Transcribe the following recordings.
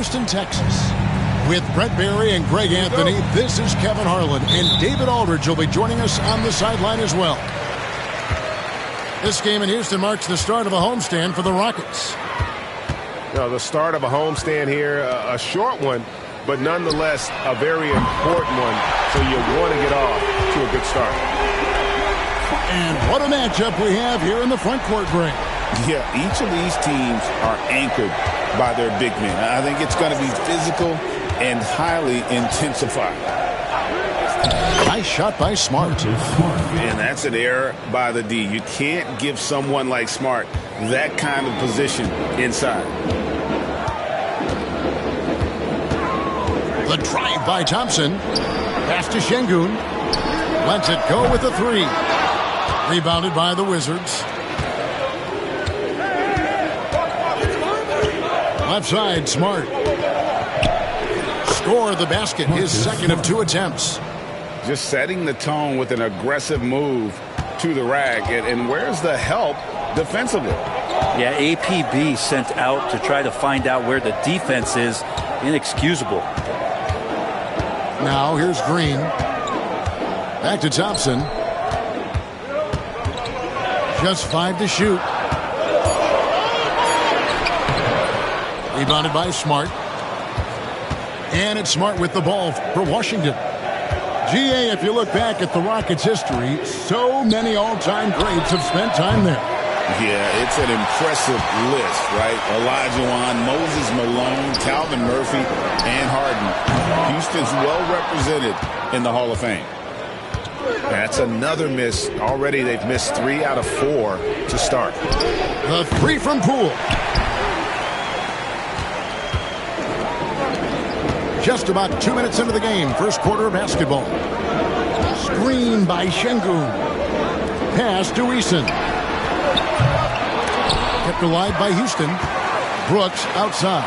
Houston, Texas. With Brett Barry and Greg Anthony, this is Kevin Harlan, and David Aldridge will be joining us on the sideline as well. This game in Houston marks the start of a homestand for the Rockets. The start of a homestand here, a short one, but nonetheless a very important one, so you want to get off to a good start. And what a matchup we have here in the front court, Greg. Yeah, each of these teams are anchored by their big men. I think it's going to be physical and highly intensified. Nice shot by Smart. And that's an error by the D. You can't give someone like Smart that kind of position inside. The drive by Thompson. Pass to Şengün. Lets it go with a three. Rebounded by the Wizards. Left side, Smart. Score the basket, his second of 2 attempts. Just setting the tone with an aggressive move to the rack. And where's the help defensively? Yeah, APB sent out to try to find out where the defense is. Inexcusable. Now here's Green. Back to Thompson. Just 5 to shoot. Rebounded by Smart. And it's Smart with the ball for Washington. GA, if you look back at the Rockets' history, so many all-time greats have spent time there. Yeah, it's an impressive list, right? Olajuwon, Moses Malone, Calvin Murphy, and Harden. Houston's well represented in the Hall of Fame. That's another miss. Already they've missed 3 out of 4 to start. The three from Poole. Just about 2 minutes into the game, first quarter of basketball. Screen by Şengün. Pass to Eason. Kept alive by Houston. Brooks outside.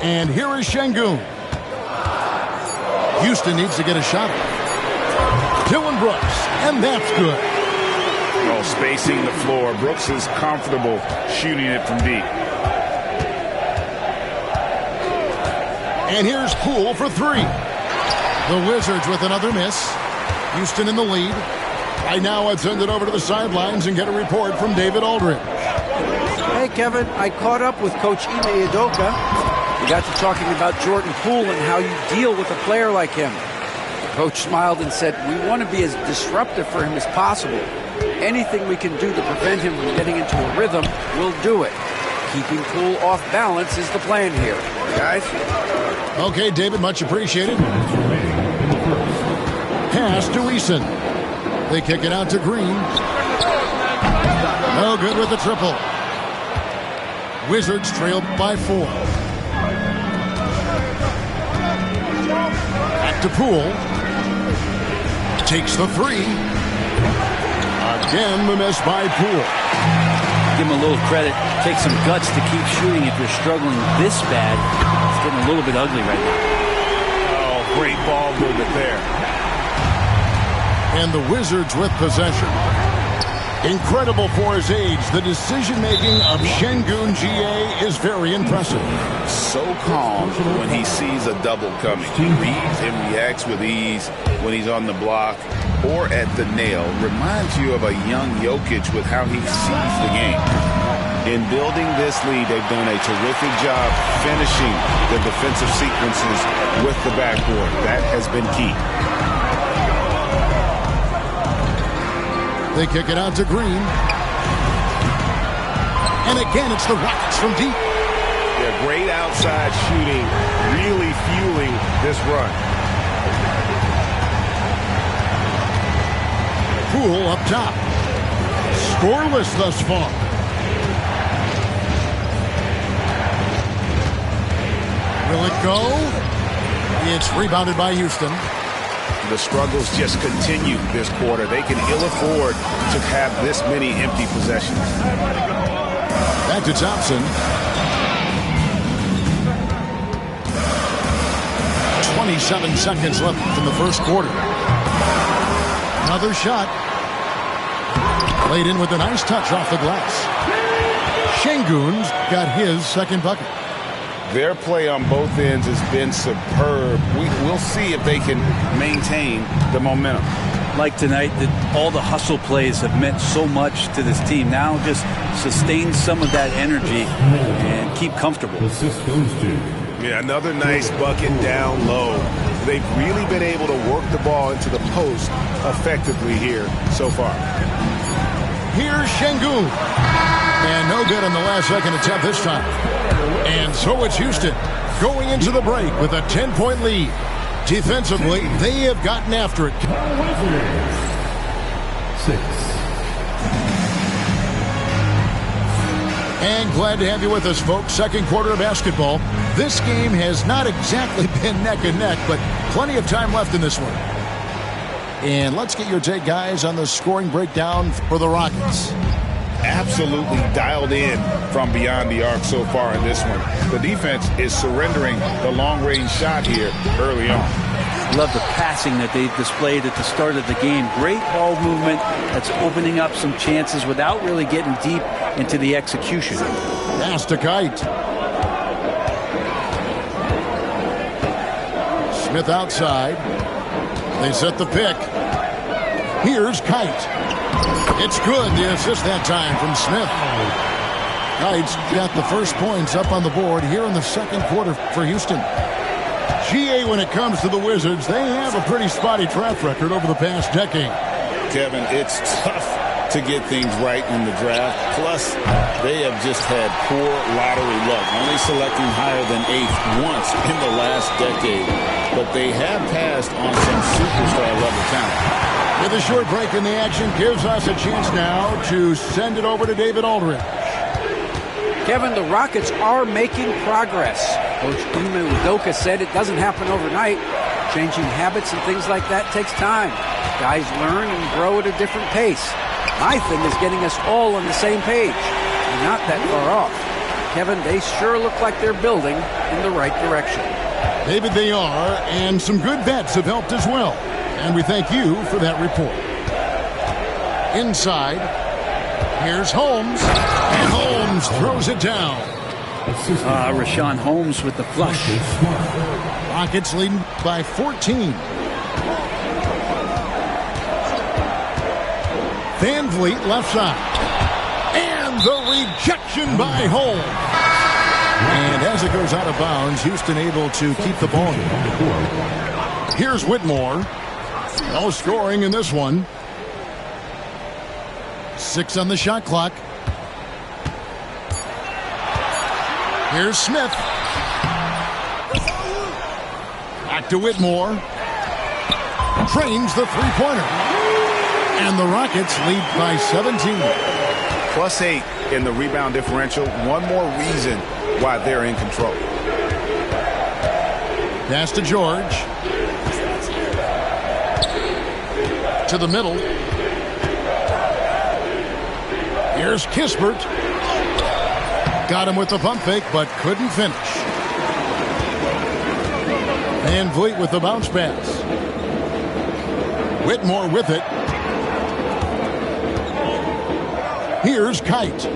And here is Şengün. Houston needs to get a shot. Dillon Brooks, and that's good. Oh, spacing the floor. Brooks is comfortable shooting it from deep. And here's Poole for 3. The Wizards with another miss. Houston in the lead. Right now, I'll send it over to the sidelines and get a report from David Aldridge. Hey, Kevin, I caught up with Coach Ime Udoka. We got to talking about Jordan Poole and how you deal with a player like him. The coach smiled and said, we want to be as disruptive for him as possible. Anything we can do to prevent him from getting into a rhythm, we'll do it. Keeping Poole off balance is the plan here. Guys? Okay, David, much appreciated. Pass to Eason. They kick it out to Green. No good with the triple. Wizards trail by 4. Back to Poole. Takes the 3. Again, the miss by Poole. Give him a little credit. Take some guts to keep shooting if you're struggling this bad. It's getting a little bit ugly right now. Oh, great ball movement there. And the Wizards with possession. Incredible for his age. The decision-making of Şengün GA is very impressive. So calm when he sees a double coming. He reads and reacts with ease when he's on the block or at the nail. Reminds you of a young Jokic with how he sees the game. In building this lead, they've done a terrific job finishing the defensive sequences with the backboard. That has been key. They kick it out to Green. And again, it's the Rockets from deep. Yeah, great outside shooting, really fueling this run. Poole up top. Scoreless thus far. Will it go? It's rebounded by Houston. The struggles just continue this quarter. They can ill afford to have this many empty possessions. Back to Thompson. 27 seconds left in the first quarter. Another shot. Played in with a nice touch off the glass. Şengün's got his second bucket. Their play on both ends has been superb. We'll see if they can maintain the momentum. Like tonight, that all the hustle plays have meant so much to this team. Now just sustain some of that energy and keep comfortable. Yeah, another nice bucket down low. They've really been able to work the ball into the post effectively here so far. Here's Şengün. And no good on the last second attempt this time. And so it's Houston going into the break with a 10-point lead. Defensively, they have gotten after it. 6. And glad to have you with us, folks. Second quarter of basketball. This game has not exactly been neck and neck, but plenty of time left in this one. And let's get your take, guys, on the scoring breakdown for the Rockets. Absolutely dialed in from beyond the arc so far in this one. The defense is surrendering the long-range shot here early on. Love the passing that they've displayed at the start of the game. Great ball movement that's opening up some chances without really getting deep into the execution. Pass to Kite. Smith outside. They set the pick. Here's Kite. It's good. The assist that time from Smith. Kite's got the first points up on the board here in the second quarter for Houston. GA, when it comes to the Wizards, they have a pretty spotty track record over the past decade. Kevin, it's tough to get things right in the draft. Plus, they have just had poor lottery luck, only selecting higher than 8th once in the last decade. But they have passed on some superstar-level talent. With a short break in the action, gives us a chance now to send it over to David Aldridge. Kevin, the Rockets are making progress. Coach Ime Udoka said it doesn't happen overnight. Changing habits and things like that takes time. Guys learn and grow at a different pace. My thing is getting us all on the same page. We're not that far off. Kevin, they sure look like they're building in the right direction. David, they are, and some good bets have helped as well. And we thank you for that report. Inside, here's Holmes. And Holmes throws it down. Richaun Holmes with the flush. Rockets leading by 14. Van Vliet left side. And the rejection by Holmes. And as it goes out of bounds, Houston able to keep the ball. Here's Whitmore. No scoring in this one. 6 on the shot clock. Here's Smith. Back to Whitmore. Trains the three-pointer. And the Rockets lead by 17. +8 in the rebound differential. One more reason why they're in control. Pass to George. To the middle. Here's Kispert. Got him with the pump fake, but couldn't finish. Van Vliet with the bounce pass. Whitmore with it. Here's Kite.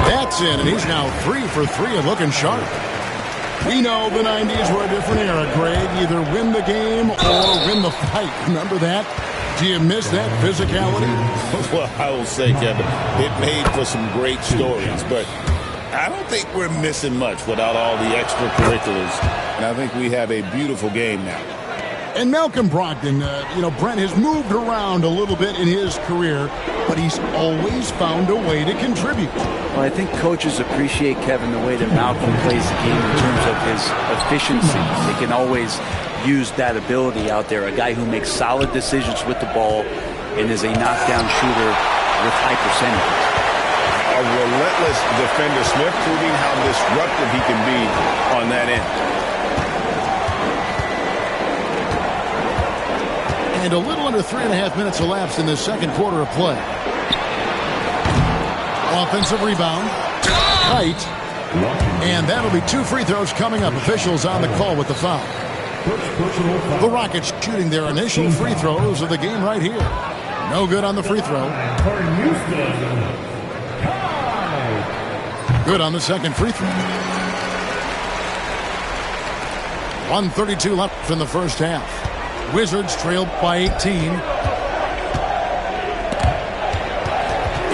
That's in, and he's now 3 for 3 and looking sharp. We know the 90s were a different era, Greg. Either win the game or win the fight. Remember that? Do you miss that physicality? Well, I will say, Kevin, it made for some great stories, but I don't think we're missing much without all the extracurriculars. And I think we have a beautiful game now. And Malcolm Brogdon, Brent has moved around a little bit in his career, but he's always found a way to contribute. Well, I think coaches appreciate, Kevin, the way that Malcolm plays the game in terms of his efficiency. They can always use that ability out there. A guy who makes solid decisions with the ball and is a knockdown shooter with high percentages. A relentless defender. Smith proving how disruptive he can be on that end. And a little under 3.5 minutes elapsed in the second quarter of play. Offensive rebound. Tight. And that'll be 2 free throws coming up. Officials on the call with the foul. The Rockets shooting their initial free throws of the game right here. No good on the free throw. Good on the second free throw. 1:32 left in the first half. Wizards trailed by 18.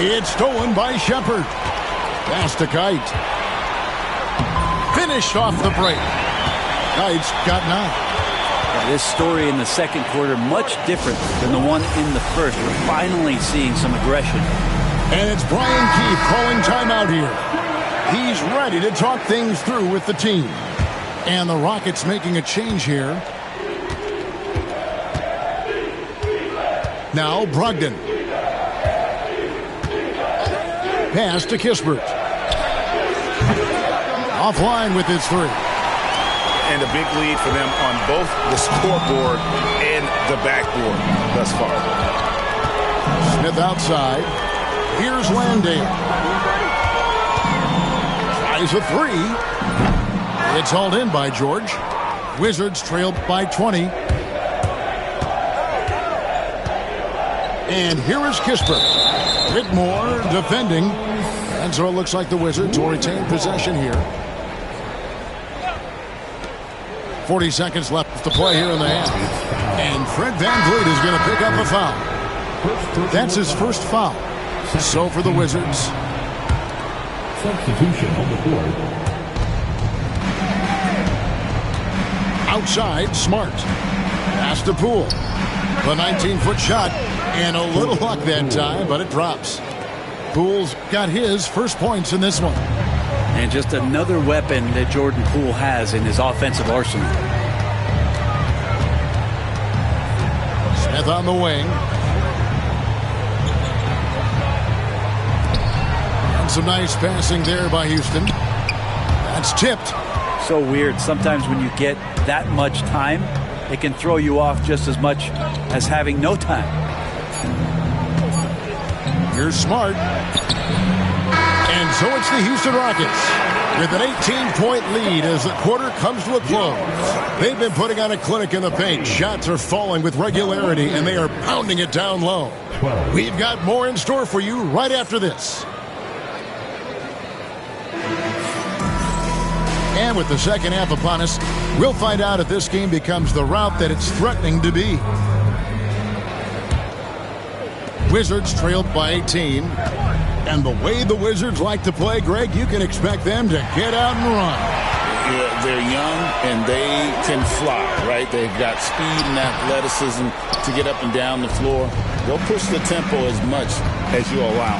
It's stolen by Shepherd. Pass to Kite. Finished off the break. Kite's got 9. This story in the second quarter much different than the one in the first. We're finally seeing some aggression. And it's Brian Keefe calling timeout here. He's ready to talk things through with the team. And the Rockets making a change here. Now Brogdon. Pass to Kispert. Offline with his 3. And a big lead for them on both the scoreboard and the backboard thus far. Smith outside. Here's Landale. Tries a 3. It's hauled in by George. Wizards trailed by 20. And here is Kispert. Whitmore defending. And so it looks like the Wizards will retain possession here. 40 seconds left to play here in the half. And Fred VanVleet is going to pick up a foul. That's his first foul. So for the Wizards. Substitution on the board. Outside, Smart. Pass to Poole. The 19-foot shot. And a little luck that time, but it drops. Poole's got his first points in this one. And just another weapon that Jordan Poole has in his offensive arsenal. Smith on the wing. And some nice passing there by Houston. That's tipped. So weird. Sometimes when you get that much time, it can throw you off just as much as having no time. Here's Smart. And so it's the Houston Rockets with an 18-point lead as the quarter comes to a close. They've been putting on a clinic in the paint. Shots are falling with regularity, and they are pounding it down low. We've got more in store for you right after this. And with the second half upon us, we'll find out if this game becomes the rout that it's threatening to be. Wizards trailed by 18. And the way the Wizards like to play, Greg, you can expect them to get out and run. Yeah, they're young and they can fly, right? They've got speed and athleticism to get up and down the floor. They'll push the tempo as much as you allow.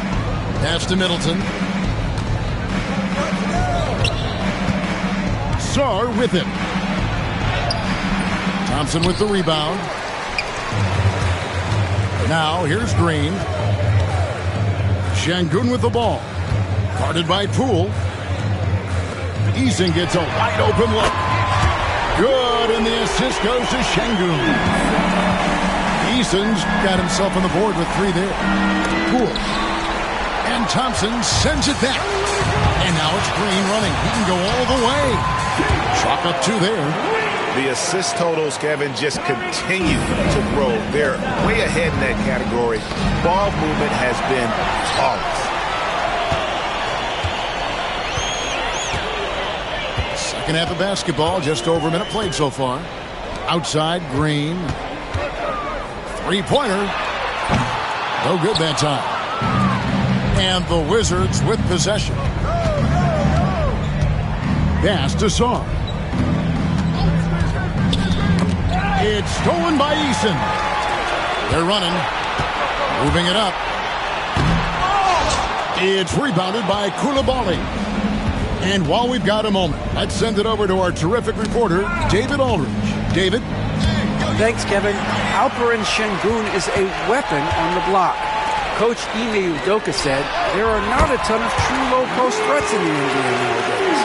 Pass to Middleton. Sarr with it. Thompson with the rebound. Now here's Green. Şengün with the ball. Guarded by Poole. Eason gets a wide open look. Good, and the assist goes to Şengün. Eason's got himself on the board with 3 there. Poole. And Thompson sends it back. And now it's Green running. He can go all the way. Chalk up 2 there. The assist totals, Kevin, just continue to grow. They're way ahead in that category. Ball movement has been flawless. Second half of basketball, just over a minute played so far. Outside, Green. Three-pointer. No good that time. And the Wizards with possession. Pass to Sarr. It's stolen by Eason. They're running. Moving it up. It's rebounded by Coulibaly. And while we've got a moment, let's send it over to our terrific reporter, David Aldridge. David? Thanks, Kevin. Alperen Şengün is a weapon on the block. Coach Ime Udoka said there are not a ton of true low-post threats in the NBA nowadays.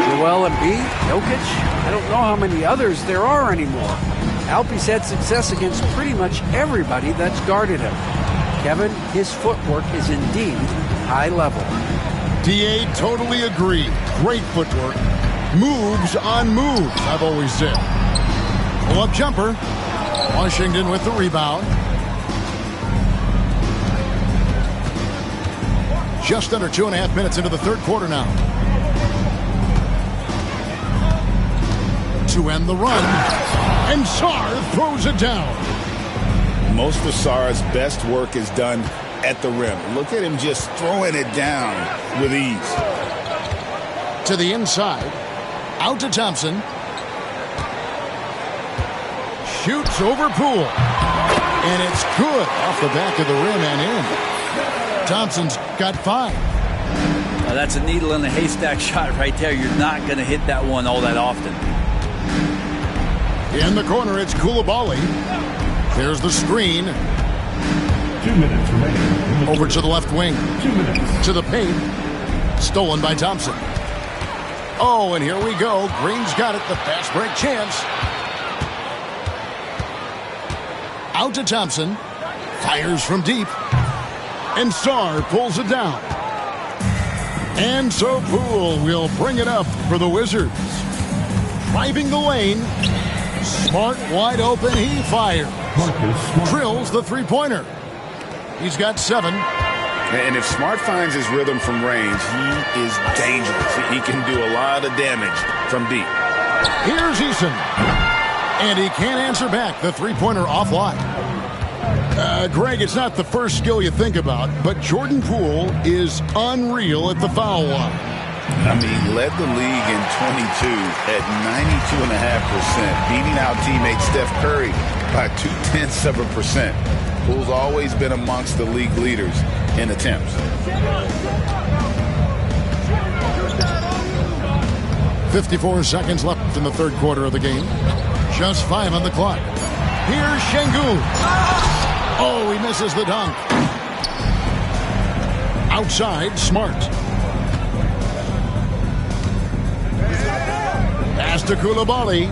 Joel Embiid, Jokic, I don't know how many others there are anymore. Alpe's had success against pretty much everybody that's guarded him. Kevin, his footwork is indeed high level. DA totally agree. Great footwork. Moves on moves, I've always said. Pull-up jumper. Washington with the rebound. Just under 2.5 minutes into the third quarter now. To end the run. And Sarr throws it down. Most of Sarr's best work is done at the rim. Look at him just throwing it down with ease. To the inside. Out to Thompson. Shoots over Poole. And it's good off the back of the rim and in. Thompson's got 5. That's a needle in the haystack shot right there. You're not going to hit that one all that often. In the corner, it's Coulibaly. There's the screen. 2 minutes remaining. Over to the left wing. 2 minutes. To the paint. Stolen by Thompson. Oh, and here we go. Green's got it. The fast break chance. Out to Thompson. Fires from deep. And Sarr pulls it down. And so Poole will bring it up for the Wizards. Driving the lane. Smart wide open. He fires. Drills the three-pointer. He's got 7. And if Smart finds his rhythm from range, he is dangerous. He can do a lot of damage from deep. Here's Eason. And he can't answer back. The three-pointer offline. Greg, it's not the first skill you think about, but Jordan Poole is unreal at the foul line. I mean, led the league in 22 at 92.5%, beating out teammate Steph Curry by 0.2%. Poole's always been amongst the league leaders in attempts. 54 seconds left in the third quarter of the game. Just 5 on the clock. Here's Şengün. Oh, he misses the dunk. Outside, Smart. Pass to Coulibaly.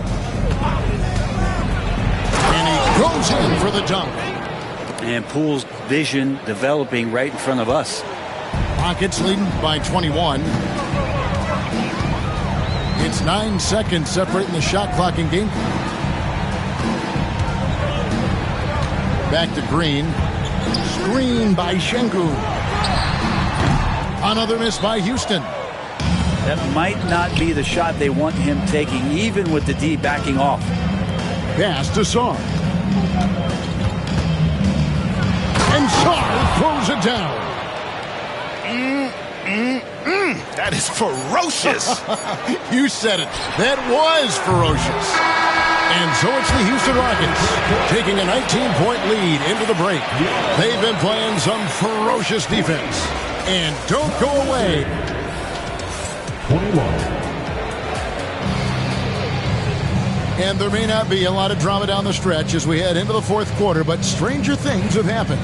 And he goes in for the dunk. And Poole's vision developing right in front of us. Rockets leading by 21. It's 9 seconds separating the shot clock and game. Back to Green. Screen by Şengün. Another miss by Houston. That might not be the shot they want him taking, even with the D backing off. Pass to Sarr. And Sarr throws it down. That is ferocious. You said it. That was ferocious. And so it's the Houston Rockets taking a 19-point lead into the break. They've been playing some ferocious defense. And don't go away. 21. And there may not be a lot of drama down the stretch as we head into the fourth quarter, but stranger things have happened.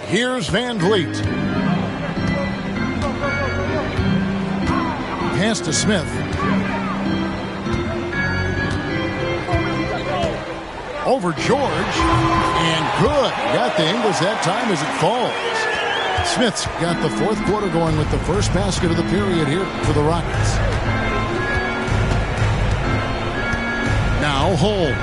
Here's Van Vliet. Pass to Smith. Over George. And good. Got the Ingles that time as it falls. Smith's got the fourth quarter going with the first basket of the period here for the Rockets. Now Holmes.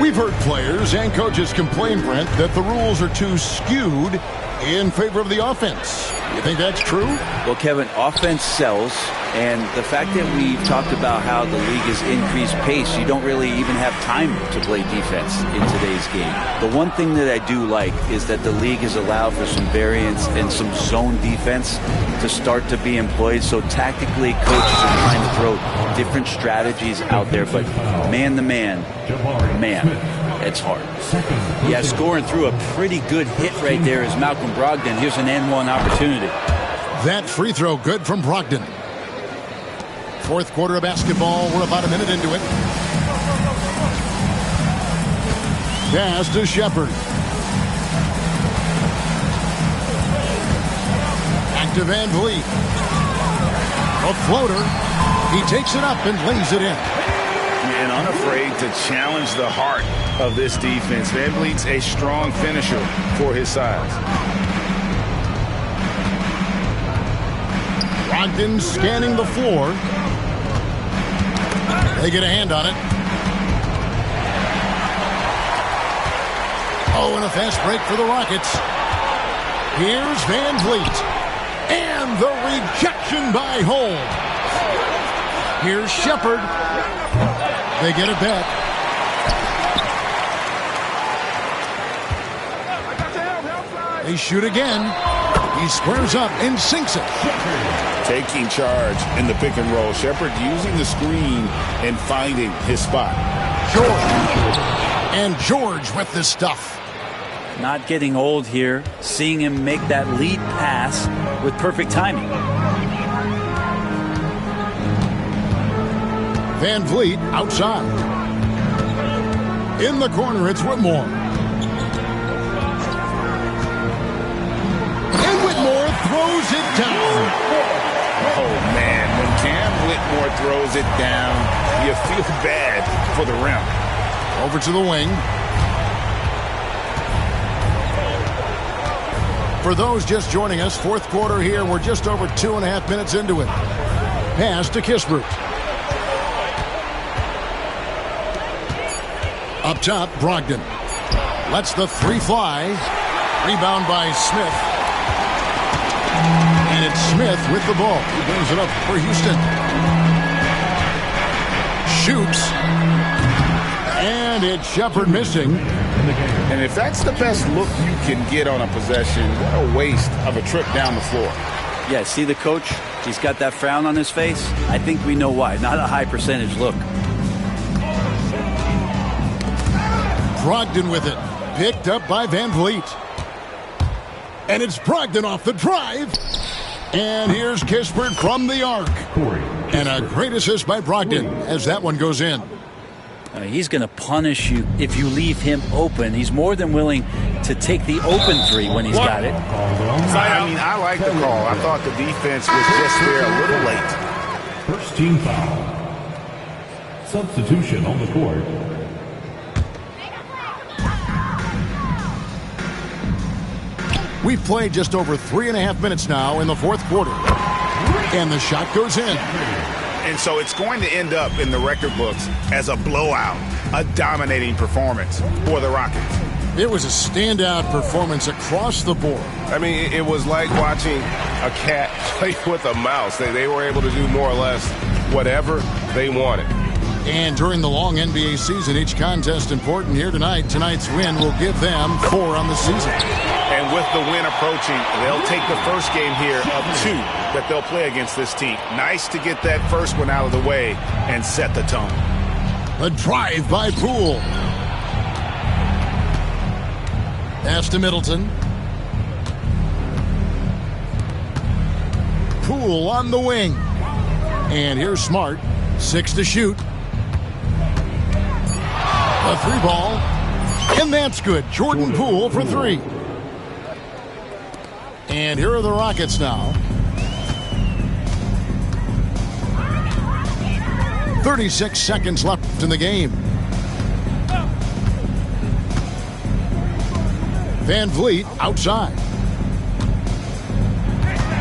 We've heard players and coaches complain, Brent, that the rules are too skewed in favor of the offense. You think that's true? Well, Kevin, offense sells, and the fact that we've talked about how the league has increased pace, you don't really even have time to play defense in today's game. The one thing that I do like is that the league has allowed for some variance and some zone defense to start to be employed. So tactically, coaches are trying to throw different strategies out there, but man-to-man, it's hard. Yeah, scoring through a pretty good hit right there is Malcolm Brogdon. Here's an N1 opportunity. That free throw good from Brogdon. Fourth quarter of basketball. We're about a minute into it. Pass to Shepherd. Back to Van Vliet. A floater. He takes it up and lays it in. And unafraid to challenge the heart of this defense. Van Vliet's a strong finisher for his size. Brogdon scanning the floor. They get a hand on it. Oh, and a fast break for the Rockets. Here's Van Vliet. And the rejection by Holm. Here's Shepard. They get it back. They shoot again. He squares up and sinks it. Taking charge in the pick and roll. Shepard using the screen and finding his spot. George. And George with the stuff. Not getting old here. Seeing him make that lead pass with perfect timing. Van Vliet outside. In the corner, it's Whitmore. And Whitmore throws it down. Oh, man. When Cam Whitmore throws it down, you feel bad for the rim. Over to the wing. For those just joining us, fourth quarter here. We're just over 2.5 minutes into it. Pass to Kispert. Up top, Brogdon. Lets the three fly. Rebound by Smith. And it's Smith with the ball. He brings it up for Houston. Shoots. And it's Shepard missing. And if that's the best look you can get on a possession, what a waste of a trip down the floor. Yeah, see the coach? He's got that frown on his face. I think we know why. Not a high percentage look. Brogdon with it. Picked up by Van Vliet. And it's Brogdon off the drive. And here's Kispert from the arc. And a great assist by Brogdon as that one goes in. He's going to punish you if you leave him open. He's more than willing to take the open three when he's got it. I like the call. I thought the defense was just there a little late. First team foul. Substitution on the court. We've played just over 3.5 minutes now in the fourth quarter. And the shot goes in. And so it's going to end up in the record books as a blowout, a dominating performance for the Rockets. It was a standout performance across the board. I mean, it was like watching a cat play with a mouse. They were able to do more or less whatever they wanted. And during the long NBA season, each contest important here tonight. Tonight's win will give them 4 on the season. And with the win approaching, they'll take the first game here of 2 that they'll play against this team. Nice to get that first one out of the way and set the tone. A drive by Poole. Pass to Middleton. Poole on the wing. And here's Smart. 6 to shoot. A 3 ball. And that's good. Jordan Poole for 3. And here are the Rockets now. 36 seconds left in the game. Van Vliet outside.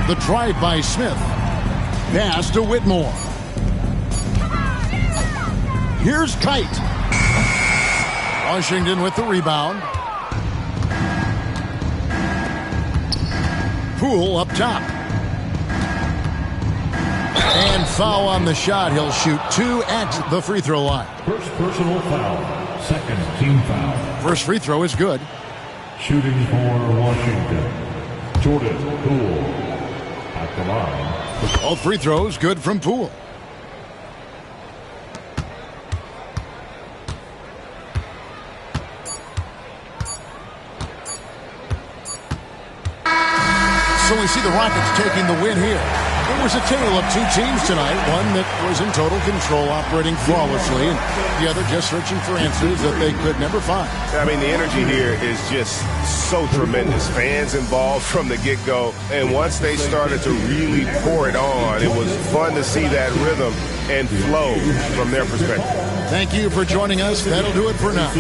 The drive by Smith. Pass to Whitmore. Here's Kite. Washington with the rebound. Poole up top. And foul on the shot. He'll shoot 2 at the free throw line. First personal foul. Second team foul. First free throw is good. Shooting for Washington. Jordan Poole at the line. All free throws good from Poole. So we see the Rockets taking the win here. It was a tale of 2 teams tonight. One that was in total control, operating flawlessly, and the other just searching for answers that they could never find. I mean, the energy here is just so tremendous. Fans involved from the get-go, and once they started to really pour it on, it was fun to see that rhythm and flow from their perspective. Thank you for joining us. That'll do it for now.